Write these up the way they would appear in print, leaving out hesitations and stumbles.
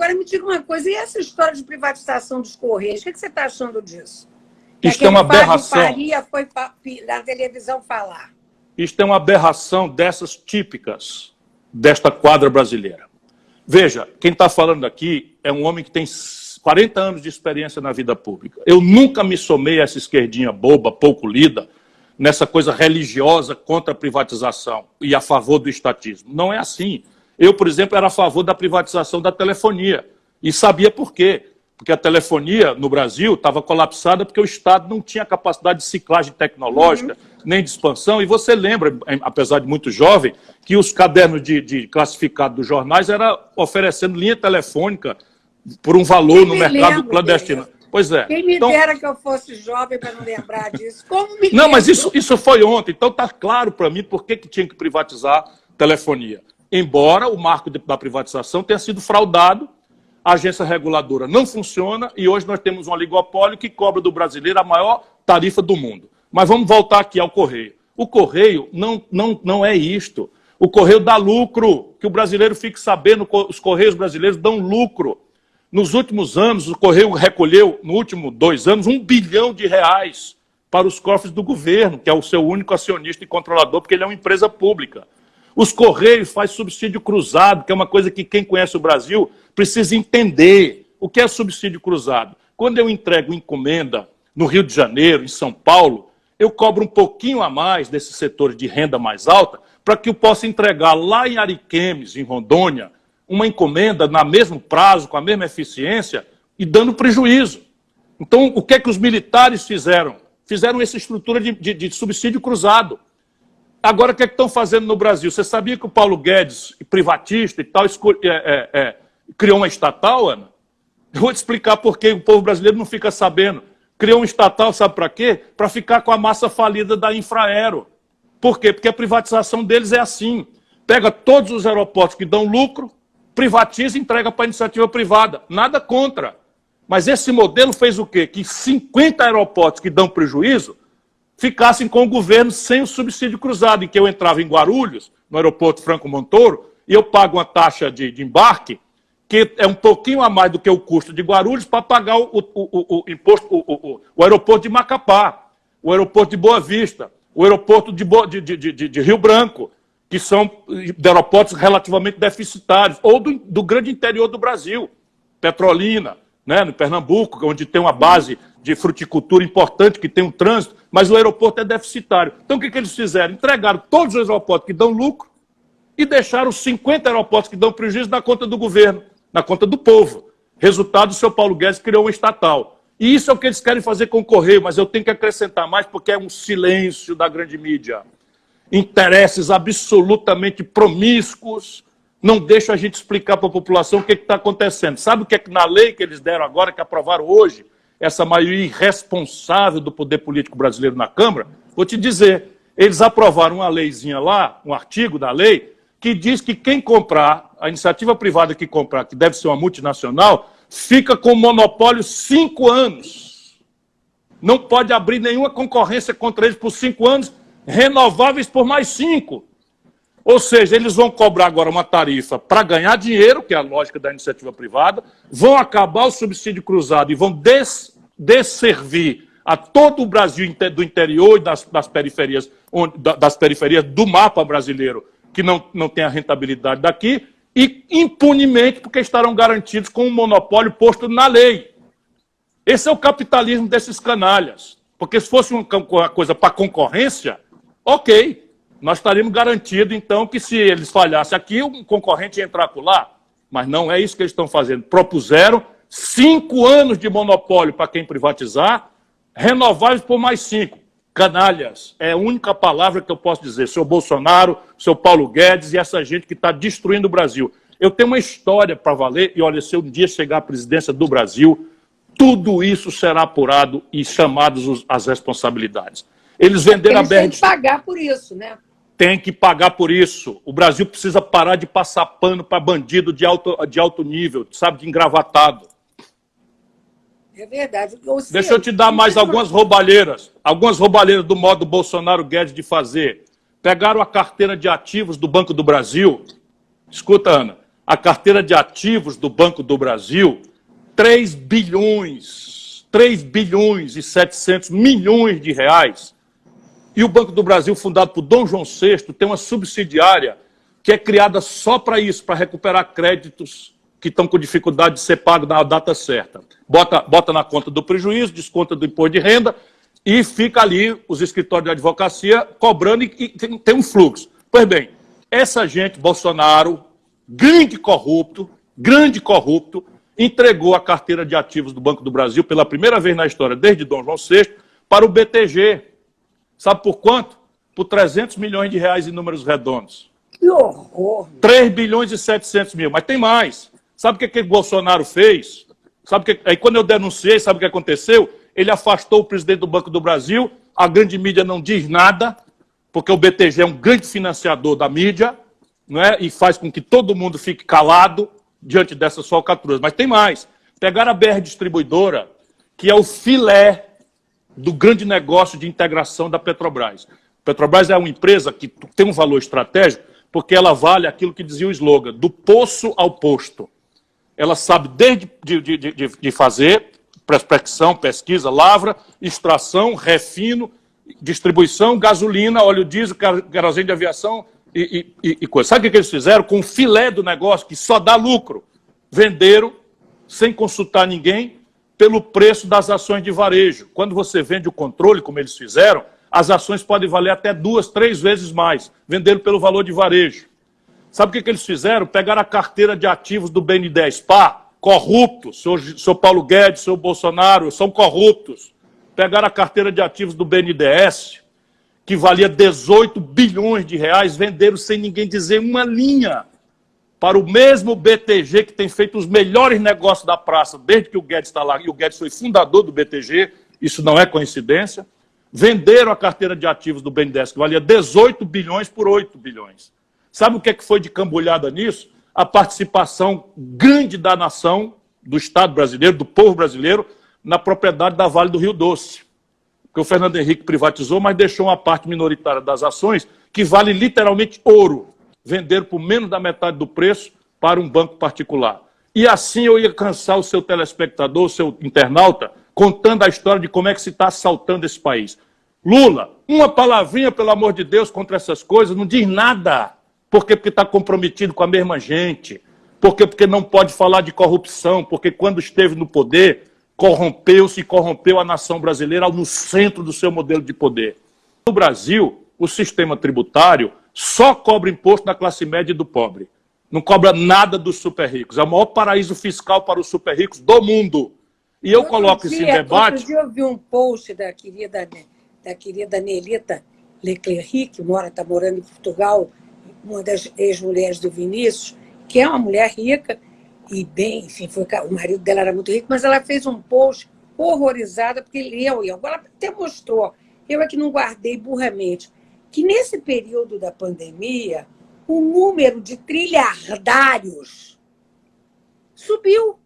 Agora me diga uma coisa, e essa história de privatização dos Correios, o que você está achando disso? Isto é uma aberração. Faria foi na televisão falar. Isto é uma aberração dessas típicas desta quadra brasileira. Veja, quem está falando aqui é um homem que tem 40 anos de experiência na vida pública. Eu nunca me somei a essa esquerdinha boba, pouco lida, nessa coisa religiosa contra a privatização e a favor do estatismo. Não é assim. Eu, por exemplo, era a favor da privatização da telefonia. E sabia por quê. Porque a telefonia no Brasil estava colapsada porque o Estado não tinha capacidade de ciclagem tecnológica, nem de expansão. E você lembra, apesar de muito jovem, que os cadernos de classificado dos jornais eram oferecendo linha telefônica por um valor no mercado clandestino. Pois é. Quem me dera que eu fosse jovem para não lembrar disso. Como me Não, mas isso foi ontem. Então está claro para mim por que tinha que privatizar telefonia. Embora o marco da privatização tenha sido fraudado, a agência reguladora não funciona e hoje nós temos um oligopólio que cobra do brasileiro a maior tarifa do mundo. Mas vamos voltar aqui ao Correio. O Correio não é isto. O Correio dá lucro, que o brasileiro fique sabendo, os Correios brasileiros dão lucro. Nos últimos anos, o Correio recolheu, nos últimos 2 anos, R$1 bilhão para os cofres do governo, que é o seu único acionista e controlador, porque ele é uma empresa pública. Os Correios fazem subsídio cruzado, que é uma coisa que quem conhece o Brasil precisa entender. O que é subsídio cruzado? Quando eu entrego encomenda no Rio de Janeiro, em São Paulo, eu cobro um pouquinho a mais desses setores de renda mais alta para que eu possa entregar lá em Ariquemes, em Rondônia, uma encomenda no mesmo prazo, com a mesma eficiência e dando prejuízo. Então, o que é que os militares fizeram? Fizeram essa estrutura de subsídio cruzado. Agora, o que é que estão fazendo no Brasil? Você sabia que o Paulo Guedes, privatista e tal, criou uma estatal, Ana? Eu vou te explicar por que o povo brasileiro não fica sabendo. Criou um estatal, sabe para quê? Para ficar com a massa falida da Infraero. Por quê? Porque a privatização deles é assim. Pega todos os aeroportos que dão lucro, privatiza e entrega para a iniciativa privada. Nada contra. Mas esse modelo fez o quê? Que 50 aeroportos que dão prejuízo ficassem com o governo sem o subsídio cruzado, em que eu entrava em Guarulhos, no aeroporto Franco Montoro, e eu pago uma taxa de embarque, que é um pouquinho a mais do que o custo de Guarulhos, para pagar o imposto, o aeroporto de Macapá, o aeroporto de Boa Vista, o aeroporto de Rio Branco, que são aeroportos relativamente deficitários, ou do grande interior do Brasil, Petrolina, né, no Pernambuco, onde tem uma base de fruticultura importante, que tem um trânsito, mas o aeroporto é deficitário. Então o que eles fizeram? Entregaram todos os aeroportos que dão lucro e deixaram os 50 aeroportos que dão prejuízo na conta do governo, na conta do povo. Resultado, o seu Paulo Guedes criou uma estatal. E isso é o que eles querem fazer com o Correio, mas eu tenho que acrescentar mais porque é um silêncio da grande mídia. Interesses absolutamente promíscuos, não deixam a gente explicar para a população o que está acontecendo. Sabe o que é que na lei que eles deram agora, que aprovaram hoje, essa maioria irresponsável do poder político brasileiro na Câmara? Vou te dizer, eles aprovaram uma leizinha lá, um artigo da lei, que diz que quem comprar, a iniciativa privada que comprar, que deve ser uma multinacional, fica com monopólio 5 anos. Não pode abrir nenhuma concorrência contra eles por 5 anos, renováveis por mais 5. Ou seja, eles vão cobrar agora uma tarifa para ganhar dinheiro, que é a lógica da iniciativa privada, vão acabar o subsídio cruzado e vão desservir a todo o Brasil do interior e das periferias do mapa brasileiro, que não tem a rentabilidade daqui, e impunemente porque estarão garantidos com um monopólio posto na lei. Esse é o capitalismo desses canalhas. Porque se fosse uma coisa para concorrência, ok. Nós estaríamos garantidos, então, que se eles falhassem aqui, um concorrente ia entrar por lá. Mas não é isso que eles estão fazendo. Propuseram 5 anos de monopólio para quem privatizar, renováveis por mais 5. Canalhas. É a única palavra que eu posso dizer. Seu Bolsonaro, seu Paulo Guedes e essa gente que está destruindo o Brasil. Eu tenho uma história para valer e, olha, se um dia chegar à presidência do Brasil, tudo isso será apurado e chamados as responsabilidades. Eles venderam a BR... Eles têm que pagar por isso, né? Tem que pagar por isso. O Brasil precisa parar de passar pano para bandido de alto nível, sabe, de engravatado. É verdade. Deixa eu te dar mais algumas roubalheiras. Algumas roubalheiras do modo Bolsonaro Guedes de fazer. Pegaram a carteira de ativos do Banco do Brasil. Escuta, Ana. a carteira de ativos do Banco do Brasil, 3 bilhões e 700 milhões de reais. E o Banco do Brasil, fundado por Dom João VI, tem uma subsidiária que é criada só para isso, para recuperar créditos que estão com dificuldade de ser pagos na data certa. Bota na conta do prejuízo, desconta do imposto de renda e fica ali os escritórios de advocacia cobrando e tem um fluxo. Pois bem, essa gente, Bolsonaro, grande corrupto, entregou a carteira de ativos do Banco do Brasil pela primeira vez na história, desde Dom João VI, para o BTG. Sabe por quanto? Por 300 milhões de reais em números redondos. Que horror! 3 bilhões e 700 mil. Mas tem mais. Sabe o que o Bolsonaro fez? Aí quando eu denunciei, sabe o que aconteceu? Ele afastou o presidente do Banco do Brasil, a grande mídia não diz nada, porque o BTG é um grande financiador da mídia, não é? E faz com que todo mundo fique calado diante dessas falcatruas. Mas tem mais. Pegaram a BR Distribuidora, que é o filé do grande negócio de integração da Petrobras. A Petrobras é uma empresa que tem um valor estratégico, porque ela vale aquilo que dizia o slogan, do poço ao posto. Ela sabe desde de fazer prospecção, pesquisa, lavra, extração, refino, distribuição, gasolina, óleo diesel, querosene de aviação e coisa. Sabe o que eles fizeram? Com o filé do negócio, que só dá lucro. Venderam, sem consultar ninguém, pelo preço das ações de varejo. Quando você vende o controle, como eles fizeram, as ações podem valer até 2, 3 vezes mais. Venderam pelo valor de varejo. Sabe o que eles fizeram? Pegaram a carteira de ativos do BNDES, corruptos, seu Paulo Guedes, seu Bolsonaro, são corruptos. Pegaram a carteira de ativos do BNDES, que valia 18 bilhões de reais, venderam sem ninguém dizer uma linha para o mesmo BTG que tem feito os melhores negócios da praça desde que o Guedes está lá, e o Guedes foi fundador do BTG, isso não é coincidência. Venderam a carteira de ativos do BNDES, que valia 18 bilhões por 8 bilhões. Sabe o que foi de cambulhada nisso? A participação grande da nação, do Estado brasileiro, do povo brasileiro, na propriedade da Vale do Rio Doce. Porque o Fernando Henrique privatizou, mas deixou uma parte minoritária das ações, que vale literalmente ouro. Venderam por menos da metade do preço para um banco particular. E assim eu ia cansar o seu telespectador, o seu internauta, contando a história de como é que se está assaltando esse país. Lula, uma palavrinha, pelo amor de Deus, contra essas coisas, não diz nada. Por quê? Porque está comprometido com a mesma gente. Por quê? Porque não pode falar de corrupção, porque quando esteve no poder, corrompeu-se e corrompeu a nação brasileira no centro do seu modelo de poder. No Brasil, o sistema tributário só cobra imposto da classe média e do pobre. Não cobra nada dos super ricos. É o maior paraíso fiscal para os super ricos do mundo. E eu coloco isso em debate... Outro dia eu vi um post da querida Nelita Leclerc, que está morando em Portugal, uma das ex-mulheres do Vinícius, que é uma mulher rica, e bem, enfim, o marido dela era muito rico, mas ela fez um post horrorizada, porque leu, e agora até mostrou, eu é que não guardei burramente, que nesse período da pandemia, o número de trilhardários subiu,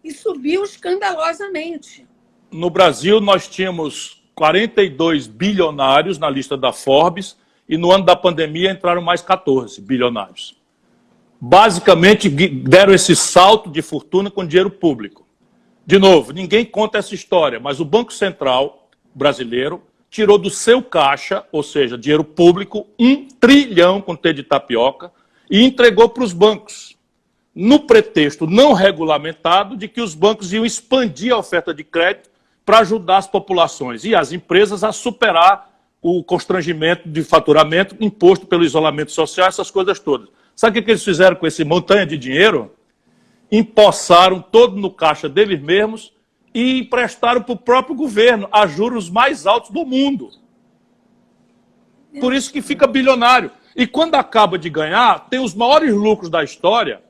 e subiu escandalosamente. No Brasil, nós tínhamos 42 bilionários na lista da Forbes, e no ano da pandemia entraram mais 14 bilionários. Basicamente, deram esse salto de fortuna com dinheiro público. De novo, ninguém conta essa história, mas o Banco Central brasileiro tirou do seu caixa, ou seja, dinheiro público, 1 trilhão com T de tapioca, e entregou para os bancos, no pretexto não regulamentado de que os bancos iam expandir a oferta de crédito para ajudar as populações e as empresas a superar o constrangimento de faturamento imposto pelo isolamento social, essas coisas todas. Sabe o que eles fizeram com esse montanha de dinheiro? Empossaram todo no caixa deles mesmos e emprestaram para o próprio governo a juros mais altos do mundo. Por isso que fica bilionário. E quando acaba de ganhar, tem os maiores lucros da história.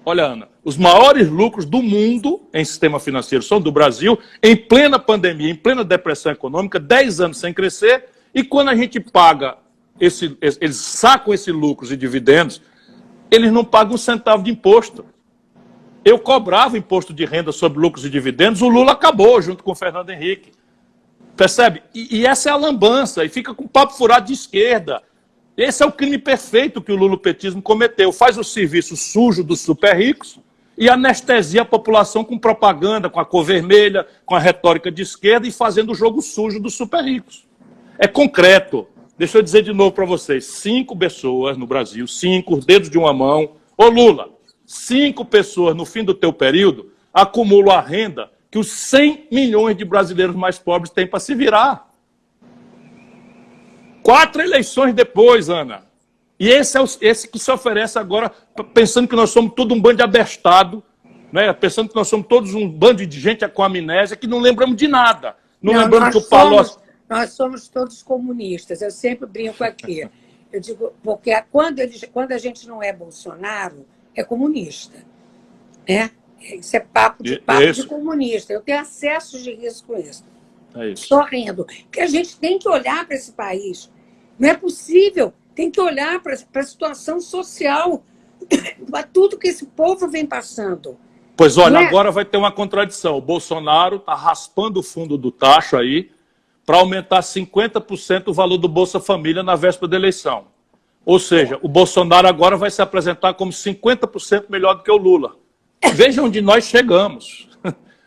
Olha, Ana, os maiores lucros do mundo em sistema financeiro são do Brasil, em plena pandemia, em plena depressão econômica, 10 anos sem crescer, e quando a gente paga, eles sacam esses lucros e dividendos, eles não pagam um centavo de imposto. Eu cobrava imposto de renda sobre lucros e dividendos, o Lula acabou junto com o Fernando Henrique. Percebe? E essa é a lambança, e fica com papo furado de esquerda. Esse é o crime perfeito que o lulopetismo cometeu. Faz o serviço sujo dos super ricos e anestesia a população com propaganda, com a cor vermelha, com a retórica de esquerda e fazendo o jogo sujo dos super ricos. É concreto. Deixa eu dizer de novo para vocês. 5 pessoas no Brasil, 5, os dedos de uma mão. Ô Lula, 5 pessoas no fim do teu período acumulam a renda que os 100 milhões de brasileiros mais pobres têm para se virar. 4 eleições depois, Ana. E esse é esse que se oferece agora, pensando que nós somos todo um bando de abestado, né? Pensando que nós somos todos um bando de gente com amnésia, que não lembramos de nada. Não lembramos que o Palocci... Nós somos todos comunistas, eu sempre brinco aqui. Eu digo, porque quando a gente não é Bolsonaro, é comunista. Né? Isso é papo de comunista. Eu tenho acesso de risco com isso. É isso. Sorrindo. Porque a gente tem que olhar para esse país. Não é possível. Tem que olhar para a situação social, para tudo que esse povo vem passando. Pois olha, agora vai ter uma contradição. O Bolsonaro está raspando o fundo do tacho aí para aumentar 50% o valor do Bolsa Família na véspera da eleição. Ou seja, o Bolsonaro agora vai se apresentar como 50% melhor do que o Lula. Veja onde nós chegamos.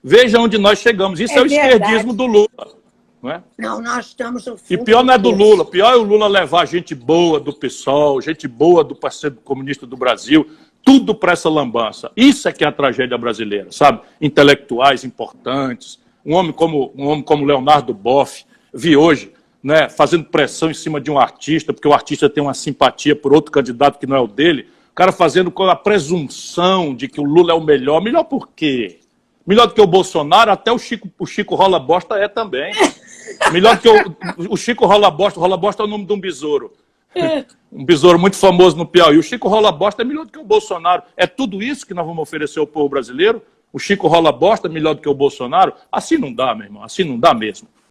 Veja onde nós chegamos. Isso é o esquerdismo do Lula. Não é? Não, nós estamos no fundo. E pior não é do Lula. Pior é o Lula levar gente boa do PSOL, gente boa do Partido Comunista do Brasil, tudo para essa lambança. Isso é que é a tragédia brasileira, sabe? Intelectuais importantes. Um homem como Leonardo Boff, vi hoje, né, fazendo pressão em cima de um artista, porque o artista tem uma simpatia por outro candidato que não é o dele. O cara fazendo com a presunção de que o Lula é o melhor. Melhor por quê? Melhor do que o Bolsonaro, até o Chico Rola Bosta é também. Melhor do que o Chico Rola Bosta. Rola Bosta é o nome de um besouro. Um besouro muito famoso no Piauí. O Chico Rola Bosta é melhor do que o Bolsonaro. É tudo isso que nós vamos oferecer ao povo brasileiro? O Chico Rola Bosta é melhor do que o Bolsonaro? Assim não dá, meu irmão. Assim não dá mesmo.